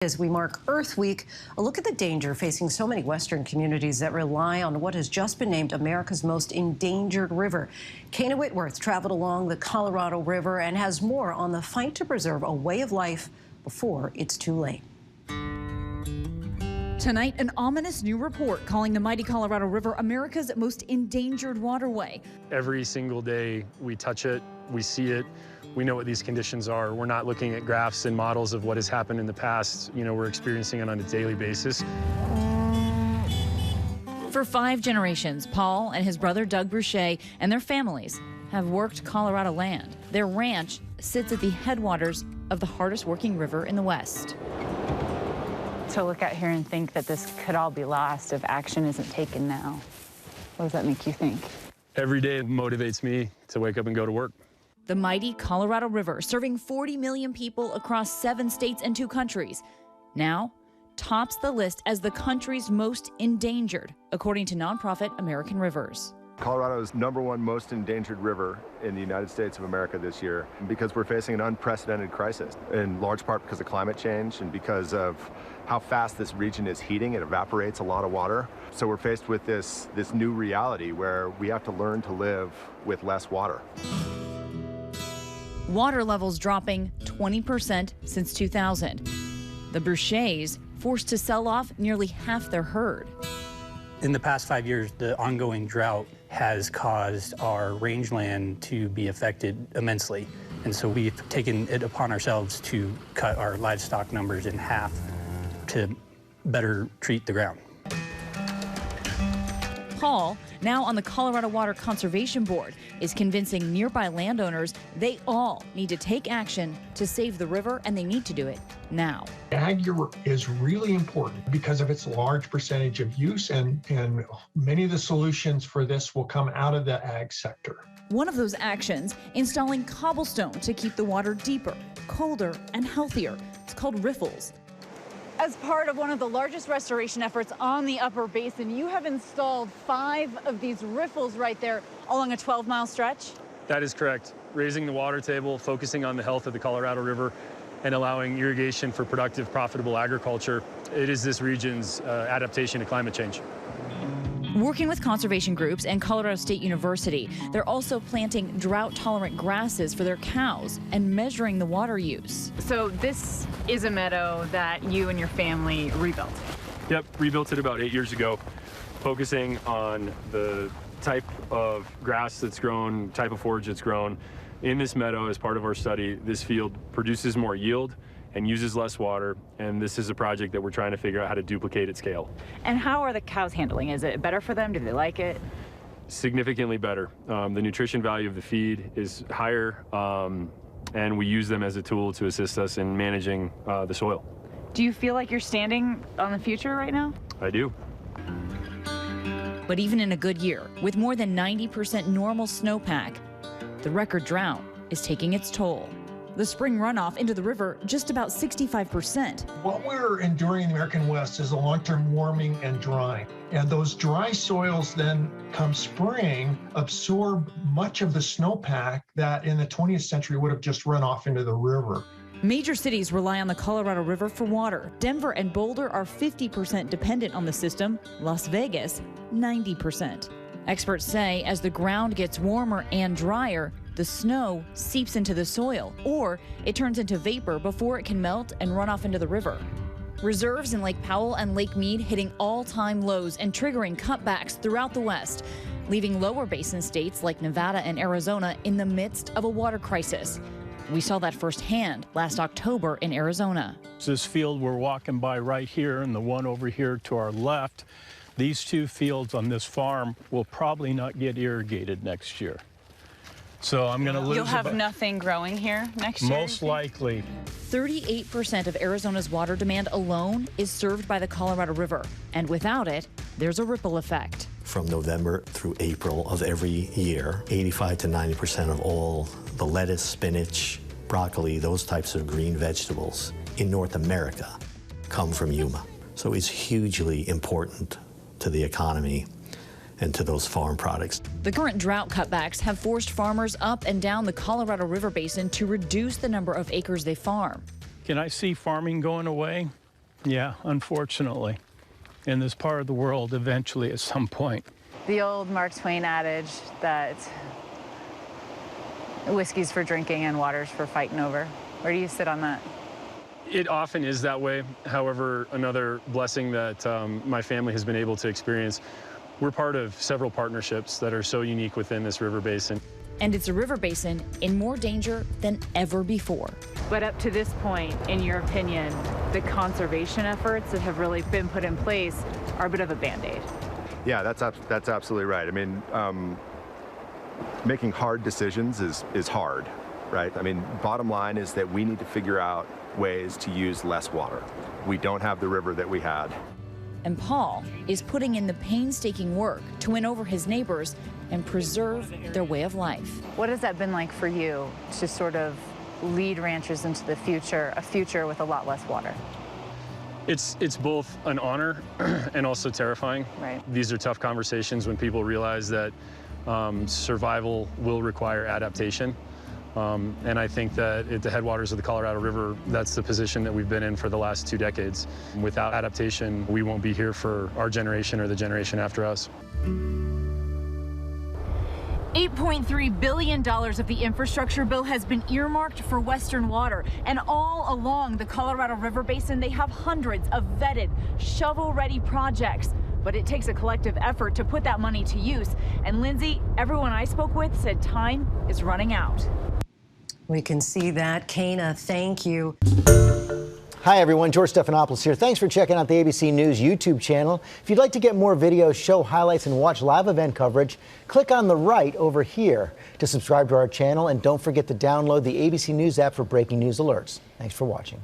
As we mark Earth Week, a look at the danger facing so many Western communities that rely on what has just been named America's most endangered river. Kana Whitworth traveled along the Colorado River and has more on the fight to preserve a way of life before it's too late. Tonight, an ominous new report calling the mighty Colorado River America's most endangered waterway. Every single day we touch it, we see it, we know what these conditions are. We're not looking at graphs and models of what has happened in the past. You know, we're experiencing it on a daily basis. For 5 generations, Paul and his brother Doug Bruchet and their families have worked Colorado land. Their ranch sits at the headwaters of the hardest working river in the West. To look out here and think that this could all be lost if action isn't taken now, what does that make you think? Every day it motivates me to wake up and go to work. The mighty Colorado River, serving 40 million people across 7 states and 2 countries, now tops the list as the country's most endangered, according to nonprofit American Rivers. Colorado's #1 most endangered river in the United States of America this year because we're facing an unprecedented crisis, in large part because of climate change and because of how fast this region is heating. It evaporates a lot of water. So we're faced with this new reality where we have to learn to live with less water. Water levels dropping 20% since 2000. The Bruchets forced to sell off nearly half their herd. In the past 5 years, the ongoing drought has caused our rangeland to be affected immensely. And so we've taken it upon ourselves to cut our livestock numbers in half to better treat the ground. Paul, now on the Colorado Water Conservation Board, is convincing nearby landowners they all need to take action to save the river, and they need to do it now. Ag is really important because of its large percentage of use, and many of the solutions for this will come out of the ag sector. One of those actions, installing cobblestone to keep the water deeper, colder, and healthier. It's called riffles. As part of one of the largest restoration efforts on the Upper Basin, you have installed 5 of these riffles right there along a 12-mile stretch? That is correct. Raising the water table, focusing on the health of the Colorado River, and allowing irrigation for productive, profitable agriculture. It is this region's adaptation to climate change. Working with conservation groups and Colorado State University, they're also planting drought-tolerant grasses for their cows and measuring the water use. So this is a meadow that you and your family rebuilt? Yep, rebuilt it about 8 years ago, focusing on the type of grass that's grown, type of forage that's grown. In this meadow, as part of our study, this field produces more yield and uses less water, and this is a project that we're trying to figure out how to duplicate at scale. And how are the cows handling? Is it better for them? Do they like it? Significantly better. The nutrition value of the feed is higher, and we use them as a tool to assist us in managing the soil. Do you feel like you're standing on the future right now? I do. But even in a good year, with more than 90% normal snowpack, the record drought is taking its toll. The spring runoff into the river just about 65%. What we're enduring in the American West is a long-term warming and drying. And those dry soils then, come spring, absorb much of the snowpack that in the 20th century would have just run off into the river. Major cities rely on the Colorado River for water. Denver and Boulder are 50% dependent on the system. Las Vegas, 90%. Experts say as the ground gets warmer and drier, the snow seeps into the soil, or it turns into vapor before it can melt and run off into the river. Reserves in Lake Powell and Lake Mead hitting all-time lows and triggering cutbacks throughout the West, leaving lower basin states like Nevada and Arizona in the midst of a water crisis. We saw that firsthand last October in Arizona. This field we're walking by right here and the one over here to our left, these 2 fields on this farm will probably not get irrigated next year. So I'm going to lose. You'll have nothing growing here next year? Most likely. 38% of Arizona's water demand alone is served by the Colorado River. And without it, there's a ripple effect. From November through April of every year, 85 to 90% of all the lettuce, spinach, broccoli, those types of green vegetables in North America come from Yuma. So it's hugely important to the economy and to those farm products. The current drought cutbacks have forced farmers up and down the Colorado River Basin to reduce the number of acres they farm. Can I see farming going away? Yeah, unfortunately. In this part of the world, eventually, at some point. The old Mark Twain adage that whiskey's for drinking and water's for fighting over. Where do you sit on that? It often is that way. However, another blessing that my family has been able to experience, we're part of several partnerships that are so unique within this river basin. And it's a river basin in more danger than ever before. But up to this point, in your opinion, the conservation efforts that have really been put in place are a bit of a Band-Aid. Yeah, that's absolutely right. I mean, making hard decisions is hard, right? I mean, bottom line is that we need to figure out ways to use less water. We don't have the river that we had. And Paul is putting in the painstaking work to win over his neighbors and preserve their way of life. What has that been like for you to sort of lead ranchers into the future, a future with a lot less water? It's both an honor and also terrifying. Right. These are tough conversations when people realize that survival will require adaptation. And I think that at the headwaters of the Colorado River, that's the position that we've been in for the last 2 decades. Without adaptation, we won't be here for our generation or the generation after us. $8.3 billion of the infrastructure bill has been earmarked for Western water. And all along the Colorado River Basin, they have hundreds of vetted, shovel-ready projects. But it takes a collective effort to put that money to use. And Lindsay, everyone I spoke with said time is running out. We can see that. Kana, thank you. Hi, everyone. George Stephanopoulos here. Thanks for checking out the ABC News YouTube channel. If you'd like to get more videos, show highlights, and watch live event coverage, click on the right over here to subscribe to our channel. And don't forget to download the ABC News app for breaking news alerts. Thanks for watching.